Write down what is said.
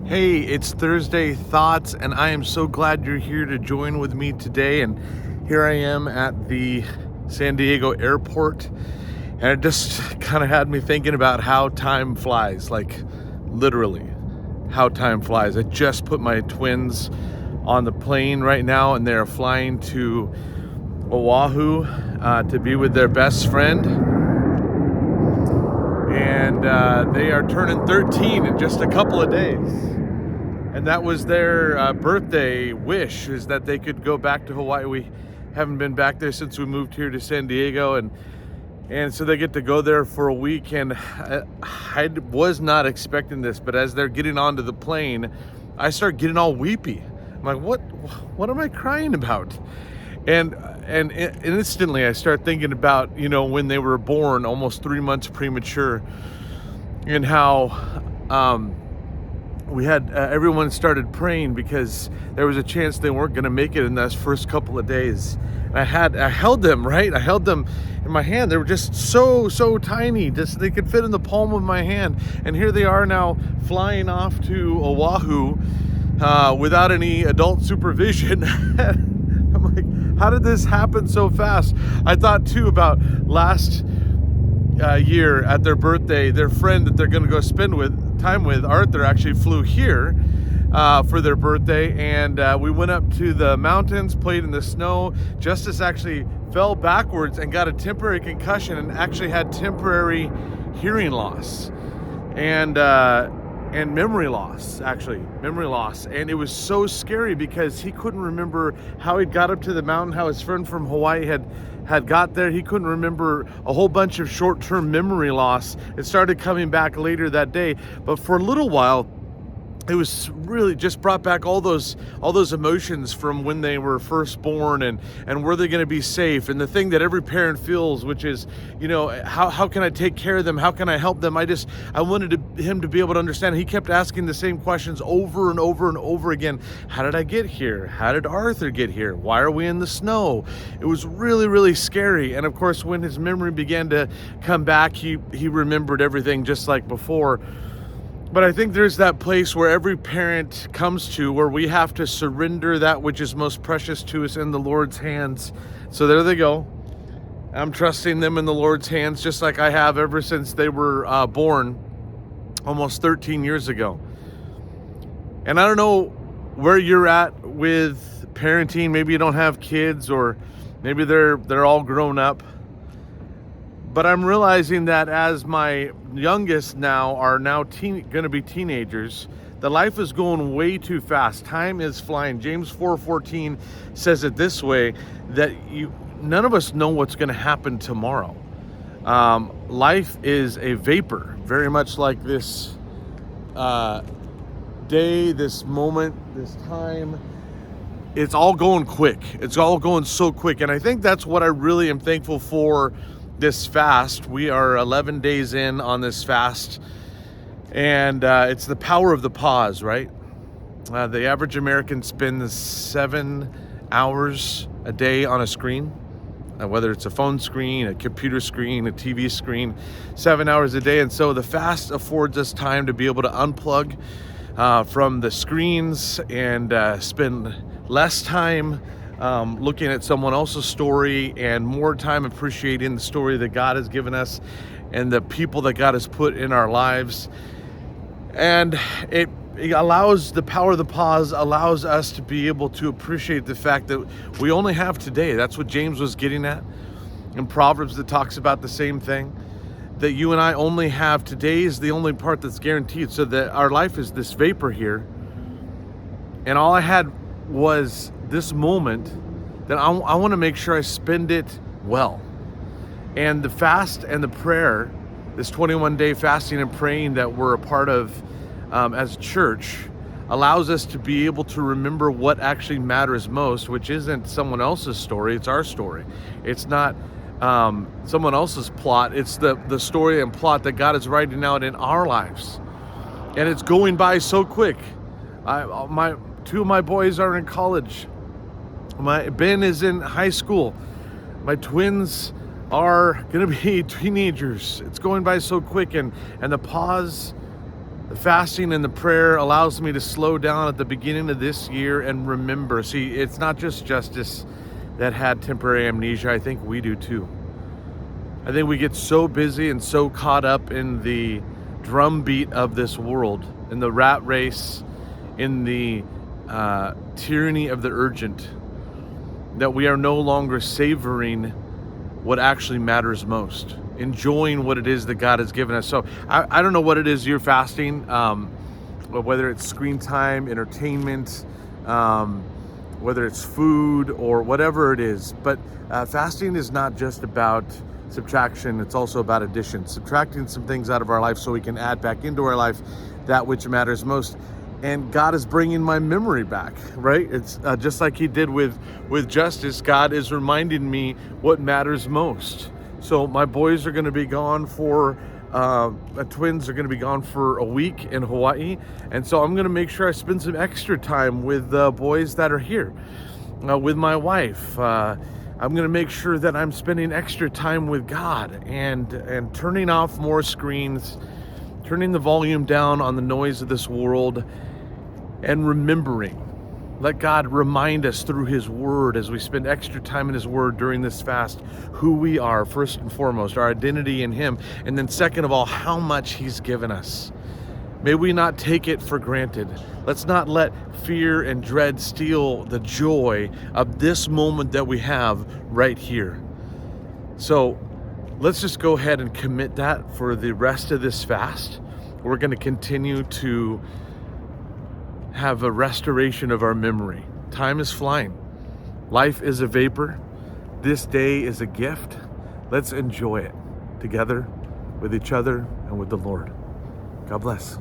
Hey, it's Thursday Thoughts, and I am so glad you're here to join with me today. And here I am at the San Diego airport, and it just kind of had me thinking about how time flies, like literally how time flies. I just put my twins on the plane right now, and they're flying to Oahu to be with their best friend. And they are turning 13 in just a couple of days. And that was their birthday wish, is that they could go back to Hawaii. We haven't been back there since we moved here to San Diego, and so they get to go there for a week. And I was not expecting this, but as they're getting onto the plane, I start getting all weepy. I'm like, what am I crying about? And instantly I start thinking about, when they were born, almost 3 months premature, and how we had everyone started praying because there was a chance they weren't going to make it in those first couple of days. And I held them, right? I held them in my hand. They were just so tiny, just they could fit in the palm of my hand. And here they are now flying off to Oahu without any adult supervision. I'm like, how did this happen so fast? I thought too about last year at their birthday. Their friend that they're going to go spend time with, Arthur, actually flew here for their birthday, and we went up to the mountains, played in the snow. Justice actually fell backwards and got a temporary concussion and actually had temporary hearing loss and memory loss, and it was so scary because he couldn't remember how he got up to the mountain, how his friend from Hawaii had got there. He couldn't remember a whole bunch of short-term memory loss. It started coming back later that day, but for a little while it was really just brought back all those emotions from when they were first born, and were they going to be safe, and the thing that every parent feels, which is, how can I take care of them? How can I help them? I wanted him to be able to understand. He kept asking the same questions over and over and over again. How did I get here? How did Arthur get here? Why are we in the snow? It was really, really scary. And of course, when his memory began to come back, he remembered everything just like before. But I think there's that place where every parent comes to, where we have to surrender that which is most precious to us in the Lord's hands. So there they go. I'm trusting them in the Lord's hands, just like I have ever since they were born almost 13 years ago. And I don't know where you're at with parenting. Maybe you don't have kids, or maybe they're all grown up. But I'm realizing that as my youngest now are now going to be teenagers, the life is going way too fast. Time is flying. James 4:14 says it this way, that none of us know what's going to happen tomorrow. Life is a vapor, very much like this day, this moment, this time. It's all going quick. It's all going so quick. And I think that's what I really am thankful for this fast. We are 11 days in on this fast, and it's the power of the pause, right? The average American spends 7 hours a day on a screen, whether it's a phone screen, a computer screen, a TV screen, 7 hours a day. And so the fast affords us time to be able to unplug from the screens and spend less time looking at someone else's story, and more time appreciating the story that God has given us and the people that God has put in our lives. And it allows, the power of the pause allows us to be able to appreciate the fact that we only have today. That's what James was getting at in Proverbs, that talks about the same thing, that you and I only have today is the only part that's guaranteed. So that our life is this vapor here, and all I had was this moment, that I want to make sure I spend it well. And the fast and the prayer, this 21-day fasting and praying that we're a part of as a church, allows us to be able to remember what actually matters most, which isn't someone else's story, it's our story. It's not someone else's plot, it's the story and plot that God is writing out in our lives. And it's going by so quick. Two of my boys are in college. Ben is in high school. My twins are going to be teenagers. It's going by so quick, and the pause The fasting and the prayer allows me to slow down at the beginning of this year and remember. See, it's not just Justice that had temporary amnesia. I think we do too. I think we get so busy and so caught up in the drumbeat of this world, in the rat race, in the tyranny of the urgent, that we are no longer savoring what actually matters most, enjoying what it is that God has given us. So I don't know what it is you're fasting, whether it's screen time, entertainment, whether it's food or whatever it is. But fasting is not just about subtraction, it's also about addition, subtracting some things out of our life so we can add back into our life that which matters most. And God is bringing my memory back, right? It's just like he did with Justice. God is reminding me what matters most. So my boys are going to be gone for, twins are going to be gone for a week in Hawaii. And so I'm going to make sure I spend some extra time with the boys that are here, with my wife. I'm going to make sure that I'm spending extra time with God and turning off more screens, turning the volume down on the noise of this world, and remembering. Let God remind us through his word as we spend extra time in his word during this fast, who we are, first and foremost, our identity in him, and then second of all, how much he's given us. May we not take it for granted. Let's not let fear and dread steal the joy of this moment that we have right here. So let's just go ahead and commit that for the rest of this fast. We're going to continue to have a restoration of our memory. Time is flying. Life is a vapor. This day is a gift. Let's enjoy it together with each other and with the Lord. God bless.